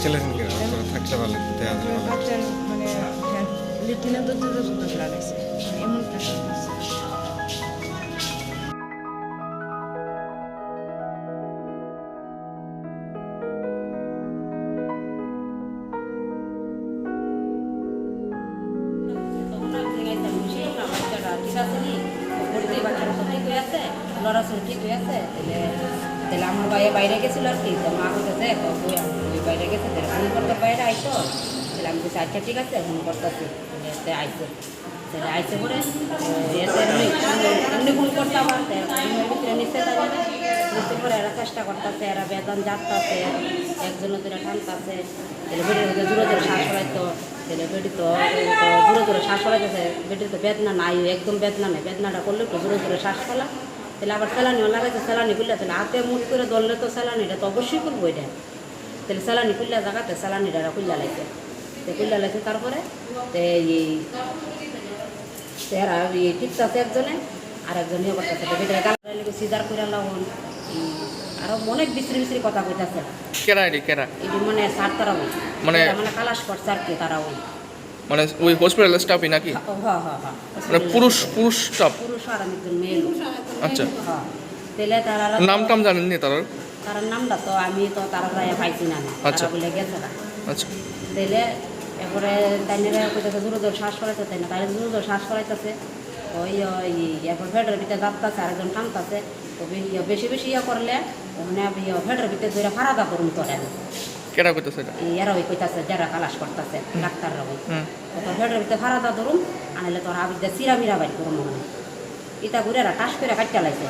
Challenge থাকতে পারলে বাচ্চার মানে লেট্রিনে দুধ লাগাইছে এমন প্রেশার করছে। লড়াচড়ি ঠিক হয়ে আছে তাহলে আমার ভাই বাইরে গেছিল আর কি মা বলতেছে বাইরে গেছে তাহলে ফোন করতে বাইরে আইতো তাহলে আমি বলছি আচ্ছা ঠিক আছে ফোন করতেছি আইসে তাহলে আইসে পরে এমনি ফোন করতে আমার ভিতরে নিচে যাবে নিচে পরে এরা চেষ্টা করতেছে এরা বেতন যাচ্ছে একজনের ধরে টানতেছে তাহলে বেটির মধ্যে জোরে জোরে শ্বাস ফলাইতো তাহলে বেটি তো জোরে জোরে শ্বাস ফলাইতেছে বেটির তো বেদনা নাই একদম বেদনা নেই বেদনাটা করলে একটু জোরে জোরে শ্বাস ফলা তাহলে আবার স্যালানিও লাগাইছে স্যালানি খুললে তাহলে হাতে মুখ করে ধরলে তো স্যালানিটা তো অবশ্যই করবো এটা তাহলে স্যালানি খুললে জায়গাতে স্যালানিটা খুললা লাগছে তো খুললা লাগছে তারপরে এরা ঠিক আছে একজনে আর একজন ইয়ে করতেছে বেটা গালা সিজার করে লাগুন আরো অনেক বিশ্রী বিশ্রী কথা কইতাছে কেরা এটি কেরা এটি মানে স্যার তারা ওই মানে কালাস করছে আর কি তারা ওই মানে ওই হসপিটালের স্টাফই নাকি মানে পুরুষ স্টাফ পুরুষ আর একজন মেয়ে লোক আচ্ছা তাহলে তারা নাম টাম জানেন নি তার তার নামটা তো আমি তো তারা রায় পাইছি না আচ্ছা বলে গেছে না আচ্ছা তাইলে এরপরে তাইনেরা কইতাছে জোরে জোরে শ্বাস ফলাইতে তাই না তাই জোরে জোরে শ্বাস ফলাইতেছে ওই এরপর ফেডের ভিতরে যাত্তাছে আরেকজন টানতাছে তো বেশি বেশি ইয়ে করলে ওখানে ফেডের ভিতরে ধরে ফারাদা করুন করে কেরা কইতেছে এটা এরা ওই কইতাছে যারা কালাস করতেছে ডাক্তাররা ওই তো ফেডের ভিতরে ফারাদা ধরুন আনলে তোর আবিদা চিরামিরা বাইর করুন ওখানে ইটা ঘুরে এরা টাস করে কাটটা লাইছে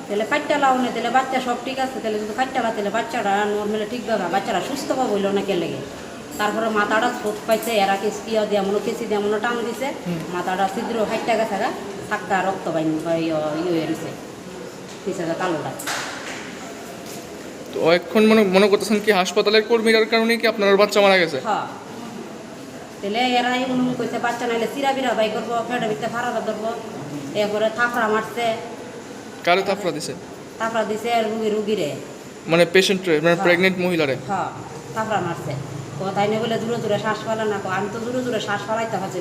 তাহলে কাটটা লাও না তাহলে বাচ্চা সব ঠিক আছে তাহলে যদি কাটটা লা তাহলে বাচ্চারা নর্মালি ঠিক পাবে বাচ্চারা সুস্থ পাবো বললো না কে লেগে তারপরে মাথাটা ছোট পাইছে এরা কিয়া দিয়ে মনে কেসি দিয়ে মনে টান দিছে মাথাটা ছিদ্র হাইটটা গেছে গা থাক্কা রক্ত বাইন ইয়ে দিছে পিছে কালোটা তো এখন মনে করতেছেন কি হাসপাতালের কর্মীর কারণে কি আপনার বাচ্চা মারা গেছে হ্যাঁ তাহলে এরা এমন কইছে বাচ্চা নাইলে চিরা বিরা বাই করবো ফেটে ভিতরে ফাড়াটা ধরবো এরপরে থাপড়া মারছে কারে থাপড়া দিছে থাপড়া দিছে রুগীরে মানে পেশেন্ট মানে প্রেগনেন্ট মহিলারে হ্যাঁ থাপড়া মারছে তো তাই না বলে দূরে দূরে শ্বাস ফেলা না আমি তো দূরে দূরে শ্বাস ফেলাইতে হচ্ছে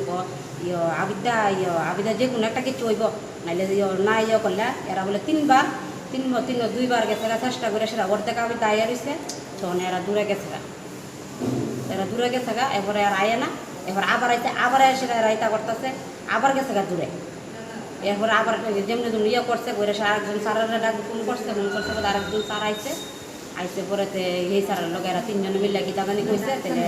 আবিদা যে কোনো একটা কিছু হইব নাইলে না ইয়ে করলে এরা বলে তিনবার দুইবার গেছে চেষ্টা করে সেটা অর্ধেক আবিদা আইয়া রয়েছে তখন এরা দূরে গেছে গা এরপরে আর আয়ে না এবার আবার আইতে আবার সেটা রাইতা করতেছে আবার গেছে গা দূরে এরপরে আবার যেমনি ইয়ে করছে করে আরেকজন স্যারের ডাক ফোন করছে আরেকজন স্যার আইসে পরেতে এই স্যারের লোক এরা তিনজন মিলে কি জানি কইছে তাহলে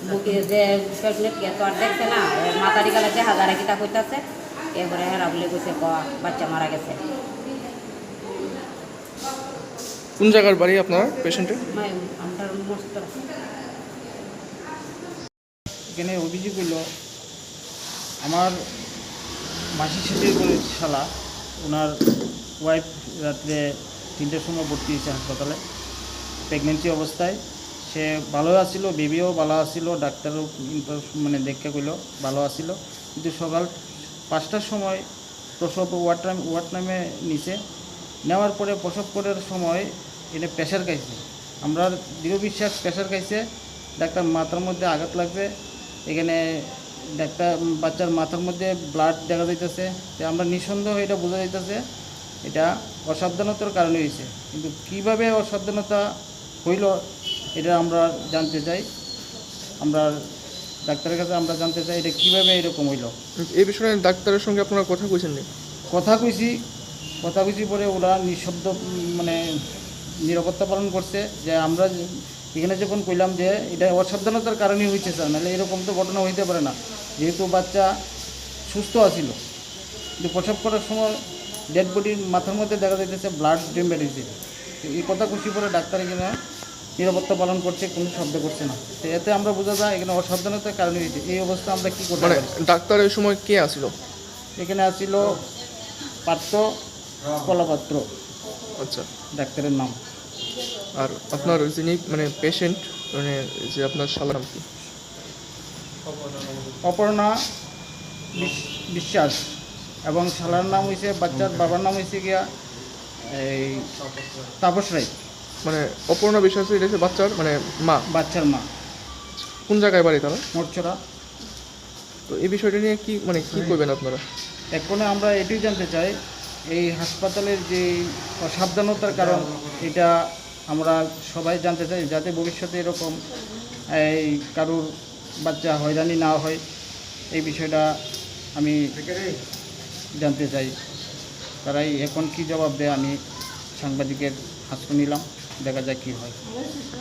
বুকে যে প্রেগনেন্ট কে তো আর দেখছে না মাতারি গালা যে হাজারে কিতা কইতাছে এরপরে হেরা বলে কইছে বাচ্চা মারা গেছে কোন জায়গার বাড়ি আপনার পেশেন্টের এখানে অভিযোগ হইল আমার মাসির সাথে করে শালা ওনার ওয়াইফ রাত্রে 3টার সময় ভর্তি হয়েছে হাসপাতালে প্রেগনেন্সি অবস্থায় সে ভালো আসছিল বেবিও ভালো আসছিল ডাক্তারও মানে দেখে কইল ভালো আসছিল কিন্তু সকাল 5টার সময় প্রসব ওয়ার্ড নামে নিচে নেওয়ার পরে প্রসব করার সময় এনে প্রেশার খাইছে আমরা দৃঢ় বিশ্বাস প্রেশার খাইছে ডাক্তার মাথার মধ্যে আঘাত লাগছে এখানে ডাক্তার বাচ্চার মাথার মধ্যে ব্লাড দেখা যাইতেছে আমরা নিঃসন্দেহ এটা বোঝা যাইতেছে এটা অসাবধানতার কারণে হয়েছে কিন্তু কিভাবে অসাবধানতা হইল এটা আমরা জানতে চাই আমরা ডাক্তারের কাছে আমরা জানতে চাই এটা কীভাবে এরকম হইল এই বিষয়ে ডাক্তারের সঙ্গে আপনারা কথা কইছেন নি কথা কইছি পরে ওরা নিঃশব্দ মানে নিরাপত্তা পালন করছে যে আমরা এখানে যখন কইলাম যে এটা অসাবধানতার কারণেই হয়েছে স্যার নাহলে এরকম তো ঘটনা হইতে পারে না যেহেতু বাচ্চা সুস্থ আছিল কিন্তু প্রসব করার সময় ডেড বডির মাথার মধ্যে দেখা যাইতেছে ব্লাড ড্রেন বেরিয়েছে এই কথা খুশি করে ডাক্তার এখানে নিরাপত্তা পালন করছে কোনো শব্দ করছে না তো এতে আমরা বোঝা যায় এখানে অসাবধানতার কারণে হয়েছে এই অবস্থা আমরা কী করতে মানে ডাক্তার ওই সময় কে আসলো এখানে আসছিল পাত্র কলাপাত্র আচ্ছা ডাক্তারের নাম আর আপনার যিনি মানে পেশেন্ট মানে যে আপনার শালার নাম কি অপর্ণা বিশ্বাস এবং শালার নাম হয়েছে বাচ্চার বাবার নাম হয়েছে গিয়া এই তাপস রায় মানে অপূর্ণ বিষয় আছে, এটা হচ্ছে বাচ্চার মানে মা। বাচ্চার মা কোন জায়গায় বাড়ি তারা? মোটচড়া। তো এই বিষয়টা নিয়ে কি মানে কি করবেন আপনারা? এখন আমরা এটাই জানতে চাই এই হাসপাতালের যে অসাবধানতার কারণ, এটা আমরা সবাই জানতে চাই, যাতে ভবিষ্যতে এরকম এই কারুর বাচ্চা হয়রানি না হয়, এই বিষয়টা আমি জানতে চাই। তারাই এখন কি জবাব দেয়, আমি সাংবাদিকের হাস্য নিলাম, দেখা যাক কী হয়।